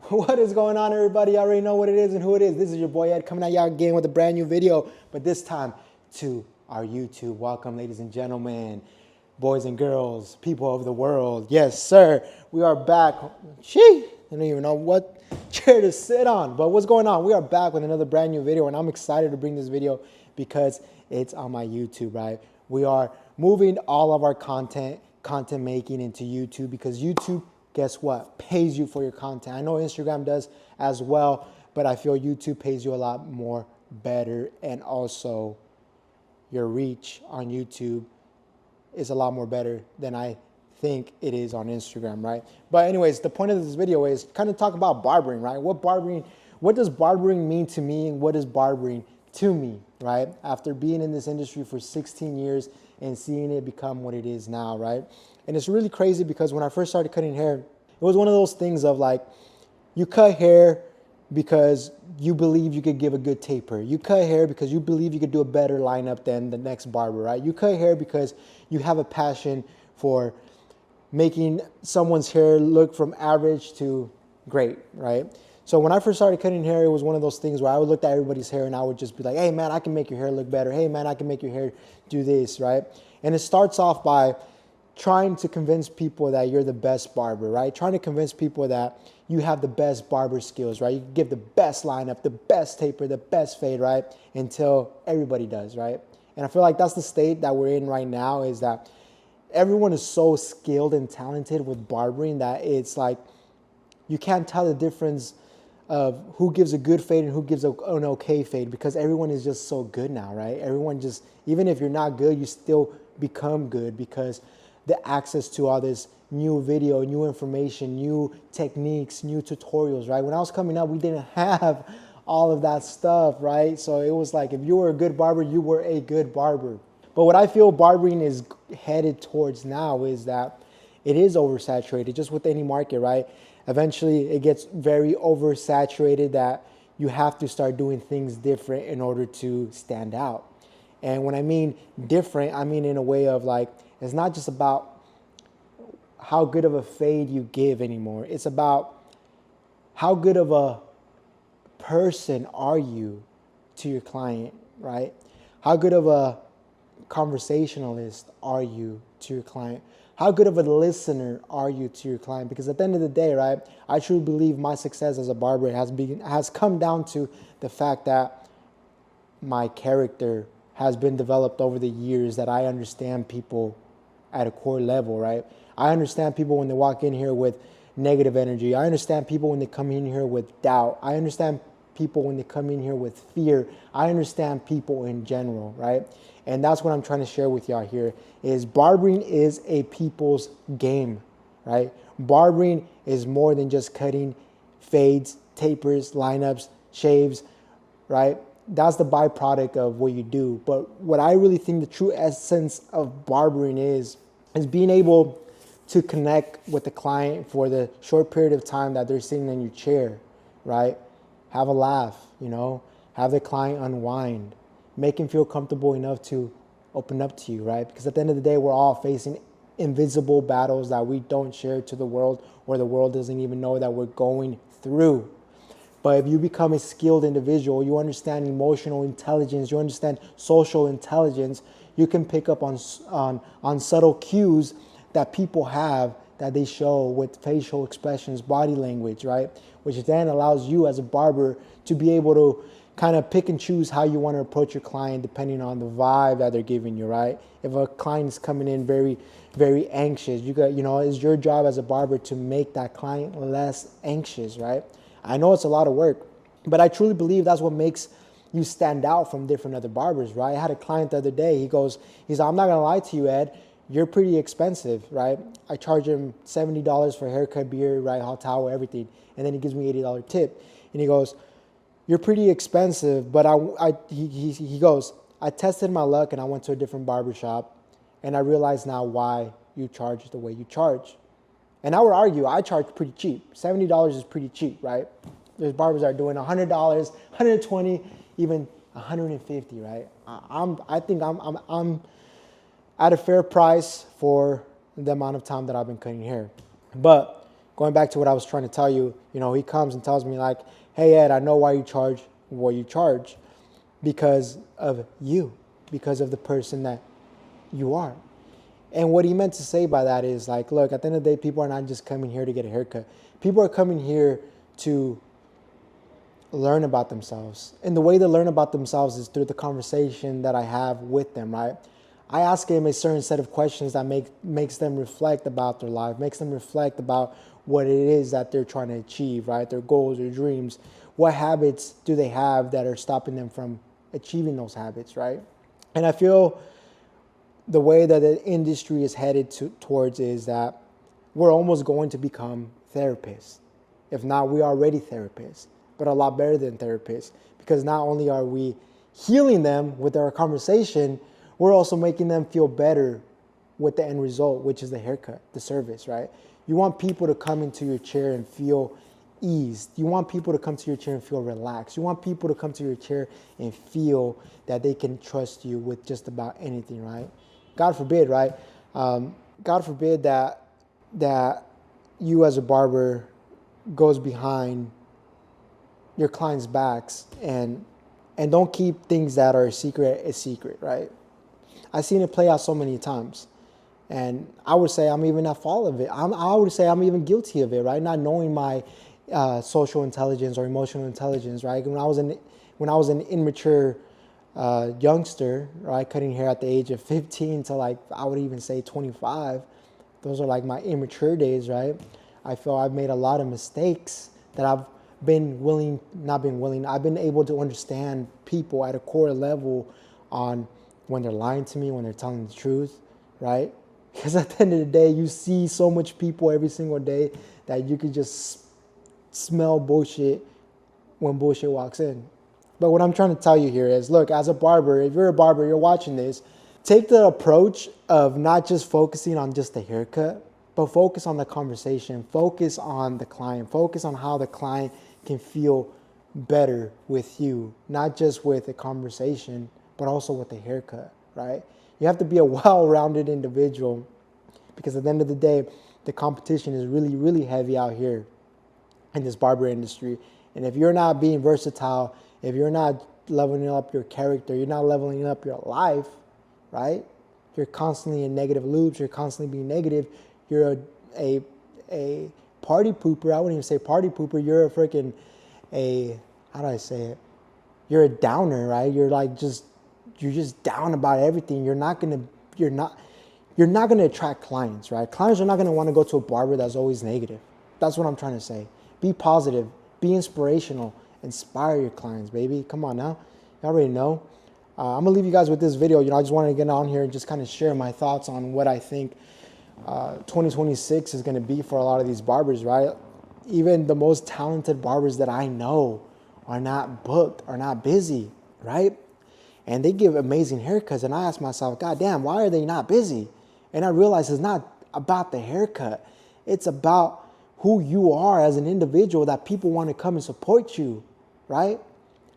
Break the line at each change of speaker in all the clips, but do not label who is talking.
What is going on, everybody? I already know what it is and who it is. This is your boy Ed coming at y'all again with a brand new video, but this time to our YouTube. Welcome, ladies and gentlemen, boys and girls, people of the world. Yes, sir. We are back. I don't even know what chair to sit on, but what's going on? We are back with another brand new video, and I'm excited to bring this video because it's on my YouTube, right? We are moving all of our content making into YouTube because YouTube, guess what, pays you for your content. I know Instagram does as well, but I feel YouTube pays you a lot more better, and also your reach on YouTube is a lot more better than I think it is on Instagram, right? But anyways, the point of this video is kind of talk about barbering, right? What does barbering mean to me, and what is barbering to me, right? After being in this industry for 16 years and seeing it become what it is now, right? And it's really crazy because when I first started cutting hair, it was one of those things of like, you cut hair because you believe you could give a good taper. You cut hair because you believe you could do a better lineup than the next barber, right? You cut hair because you have a passion for making someone's hair look from average to great, right? So when I first started cutting hair, it was one of those things where I would look at everybody's hair and I would just be like, hey man, I can make your hair look better. Hey man, I can make your hair do this, right? And it starts off by trying to convince people that you're the best barber, right? Trying to convince people that you have the best barber skills, right? You can give the best lineup, the best taper, the best fade, right? Until everybody does, right? And I feel like that's the state that we're in right now, is that everyone is so skilled and talented with barbering that it's like you can't tell the difference of who gives a good fade and who gives an okay fade, because everyone is just so good now, right? Everyone just, even if you're not good, you still become good because the access to all this new video, new information, new techniques, new tutorials, right? When I was coming up, we didn't have all of that stuff, right? So it was like, if you were a good barber, you were a good barber. But what I feel barbering is headed towards now is that it is oversaturated, just with any market, right? Eventually it gets very oversaturated that you have to start doing things different in order to stand out. And when I mean different, I mean in a way of like, it's not just about how good of a fade you give anymore. It's about how good of a person are you to your client, right? How good of a conversationalist are you to your client? How good of a listener are you to your client? Because at the end of the day, right, I truly believe my success as a barber has come down to the fact that my character has been developed over the years, that I understand people at a core level, right? I understand people when they walk in here with negative energy. I understand people when they come in here with doubt. I understand people when they come in here with fear. I understand people in general, right? And that's what I'm trying to share with y'all here, is barbering is a people's game, right? Barbering is more than just cutting fades, tapers, lineups, shaves, right? That's the byproduct of what you do. But what I really think the true essence of barbering is being able to connect with the client for the short period of time that they're sitting in your chair, right? Have a laugh, you know, have the client unwind, make him feel comfortable enough to open up to you, right? Because at the end of the day, we're all facing invisible battles that we don't share to the world, or the world doesn't even know that we're going through. But if you become a skilled individual, you understand emotional intelligence, you understand social intelligence, you can pick up on subtle cues that people have, that they show with facial expressions, body language, right? Which then allows you as a barber to be able to kind of pick and choose how you want to approach your client depending on the vibe that they're giving you, right? If a client is coming in very, very anxious, it's your job as a barber to make that client less anxious, right? I know it's a lot of work, but I truly believe that's what makes you stand out from different other barbers, right? I had a client the other day, he's like, I'm not gonna lie to you, Ed, you're pretty expensive, right? I charge him $70 for haircut, beard, right, hot towel, everything. And then he gives me $80 tip. And he goes, you're pretty expensive, but he goes, I tested my luck and I went to a different barbershop and I realize now why you charge the way you charge. And I would argue, I charge pretty cheap. $70 is pretty cheap, right? There's barbers that are doing $100, $120, even $150, right? I think I'm at a fair price for the amount of time that I've been cutting hair. But going back to what I was trying to tell you, he comes and tells me like, hey, Ed, I know why you charge what you charge, because of you, because of the person that you are. And what he meant to say by that is like, look, at the end of the day, people are not just coming here to get a haircut. People are coming here to learn about themselves. And the way they learn about themselves is through the conversation that I have with them, right? I ask them a certain set of questions that makes them reflect about their life, makes them reflect about what it is that they're trying to achieve, right? Their goals, their dreams. What habits do they have that are stopping them from achieving those habits, right? And I feel the way that the industry is headed towards is that we're almost going to become therapists. If not, we are already therapists, but a lot better than therapists, because not only are we healing them with our conversation, we're also making them feel better with the end result, which is the haircut, the service, right? You want people to come into your chair and feel eased. You want people to come to your chair and feel relaxed. You want people to come to your chair and feel that they can trust you with just about anything, right? God forbid, right? God forbid that you as a barber goes behind your clients' backs and don't keep things that are a secret, right? I've seen it play out so many times. And I would say I'm even at fault of it. I would say I'm even guilty of it, right? Not knowing my social intelligence or emotional intelligence, right? When I was an immature youngster, right, cutting hair at the age of 15 to like, I would even say 25. Those are like my immature days, right? I feel I've made a lot of mistakes that I've been able to understand people at a core level on when they're lying to me, when they're telling the truth, right? Because at the end of the day, you see so much people every single day that you could just smell bullshit when bullshit walks in. But what I'm trying to tell you here is, look, as a barber, if you're a barber, you're watching this, take the approach of not just focusing on just the haircut, but focus on the conversation, focus on the client, focus on how the client can feel better with you, not just with a conversation, but also with the haircut, right? You have to be a well-rounded individual, because at the end of the day, the competition is really, really heavy out here in this barber industry. And if you're not being versatile, if you're not leveling up your character, you're not leveling up your life, right? If you're constantly in negative loops, you're constantly being negative, you're a party pooper. I wouldn't even say party pooper. You're a freaking how do I say it? You're a downer, right? You're just down about everything. You're not gonna attract clients, right? Clients are not gonna want to go to a barber that's always negative. That's what I'm trying to say. Be positive, be inspirational, inspire your clients, baby. Come on now, you already know. I'm gonna leave you guys with this video. I just wanted to get on here and just kind of share my thoughts on what I think 2026 is gonna be for a lot of these barbers, right? Even the most talented barbers that I know are not booked, are not busy, right? And they give amazing haircuts. And I ask myself, God damn, why are they not busy? And I realize it's not about the haircut. It's about who you are as an individual, that people want to come and support you, right?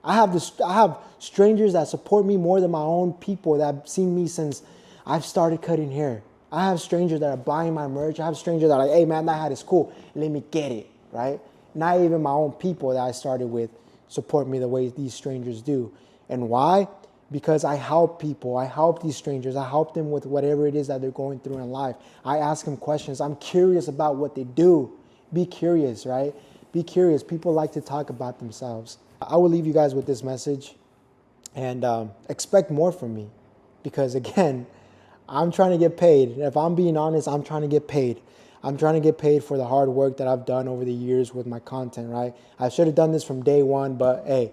I have strangers that support me more than my own people that have seen me since I've started cutting hair. I have strangers that are buying my merch. I have strangers that are like, hey man, that hat is cool. Let me get it, right? Not even my own people that I started with support me the way these strangers do. And why? Because I help people. I help these strangers. I help them with whatever it is that they're going through in life. I ask them questions. I'm curious about what they do. Be curious, right? Be curious. People like to talk about themselves. I will leave you guys with this message, and expect more from me, because again, I'm trying to get paid. If I'm being honest, I'm trying to get paid. I'm trying to get paid for the hard work that I've done over the years with my content, right? I should have done this from day one, but hey,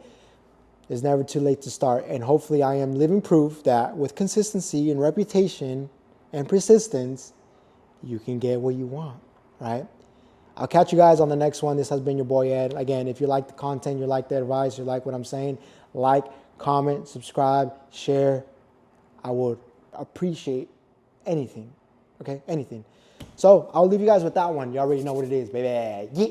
it's never too late to start. And hopefully I am living proof that with consistency and reputation and persistence, you can get what you want, right? I'll catch you guys on the next one. This has been your boy Ed. Again, if you like the content, you like the advice, you like what I'm saying, like, comment, subscribe, share. I would appreciate anything, okay? Anything. So I'll leave you guys with that one. You already know what it is, baby. Yeah.